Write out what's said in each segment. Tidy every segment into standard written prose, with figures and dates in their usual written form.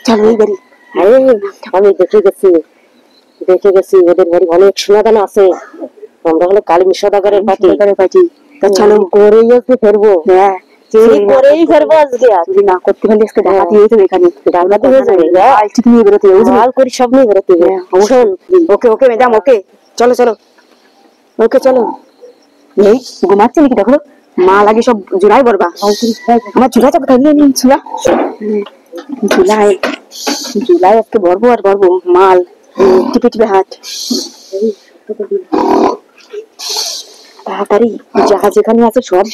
চলো এই বাড়ি। আমি দেখে গেছি ওদের বাড়ি অনেক সোনাদানা আছে। আমরা হলো কালিম সদাগরের পার্টি। তা চলো করেই আজকে ফেরবো। হ্যাঁ চুরি করেই ফেরবো আজকে। চুরি না করতে পারলে আজকে ডাকাতি হয়ে যাবে। এখানে ডাকাতি হয়ে যাবে, ঠিক নিয়ে বেরোতে হবে, মাল করি সব নিয়ে বেরোতে হবে। শোন, ওকে ম্যাডাম, ওকে চলো ওকে চলো। এই ঘুমাচ্ছে নাকি দেখো, মা লাগে সব জোড়াই বলবা। আমার চুলা চাপ খাইয়ে নিন চুলা। জুলাই আজকে ভরবো আর ভরবো মাল। টিপে হাট তাড়াতাড়ি, জাহাজ যেখানে আছে সব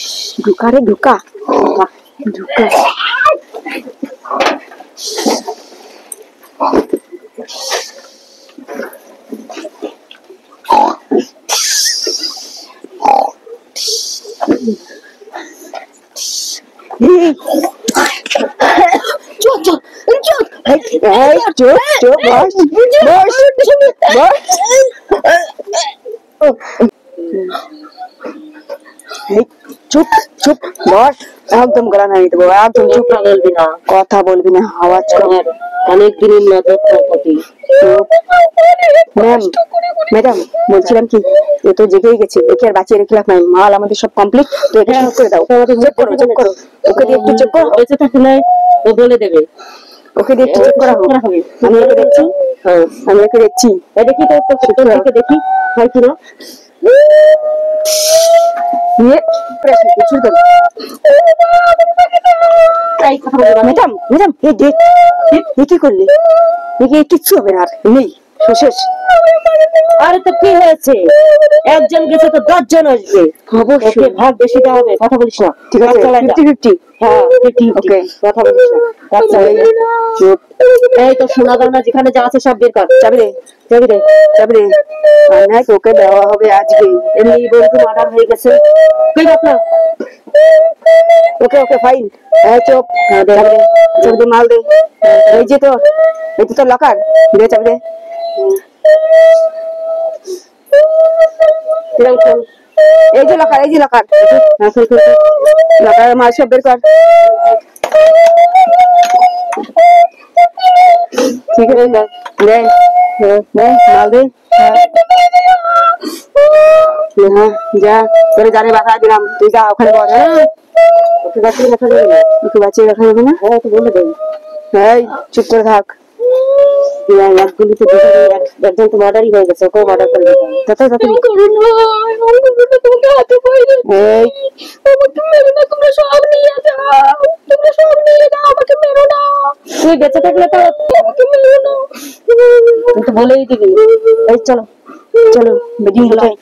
ঢুকা। চুপ বস, একদম গলা নামিয়ে দেবো। একদম চুপ, কথা বলবি না, আওয়াজ কর। অনেক দিনের নজর থাকি। ম্যাডাম বলছিলাম কি, এ তো জেগেই গেছে, একে আর বাঁচিয়ে রেখে লাভ নাই। মাল আমাদের সব কমপ্লিট, তো এটা করে দাও। চেক করো ওকে দিয়ে একটু চেক করো। বেঁচে থাকলে ও বলে দেবে, ওকে দিয়ে একটু চেক করা হবে। আমি একে দেখছি দেখি তো দেখি হয় কিনা। ম্যাডাম কি করলে? কিচ্ছু হবে না, নেই শেষ। আরে তো কি হয়েছে, একজন গেছে তো 10 জন আসবে। অবশ্যই ভাগ বেশি দেওয়া হবে, কথা বলিস না। ঠিক আছে 50-50। হ্যাঁ 50-50, ওকে কথা বলিস না। আচ্ছা চুপ। এই তো সোনা দানা যেখানে যা আছে সব বের কর। চাবি দে না, তোকে দেওয়া হবে আজকে। এমনি বন্ধু মার্ডার হয়ে গেছে। কি ব্যাপার? Okay fine. চুপ, চাবি দে, মাল দে। এই যে তো লকার, দে চাবি দে। এই যে লকার মাল সব বের কর। ঠিক আছে দে মাল দে। হ্যাঁ যা, তোরে জানে বাধা দিলাম, তুই যা ওখানে বস। ওকে বাঁচিয়ে রাখা যাবে না। হ্যাঁ তো বলে দেয়। হ্যাঁ চুপ করে থাক। একজন তো মার্ডারই হয়ে গেছে, ওকেও মার্ডার করে দিতে হবে। তুই বেঁচে থাকলে তো তুই তো বলেই দিবি। এই চলো বেডিং বলাই।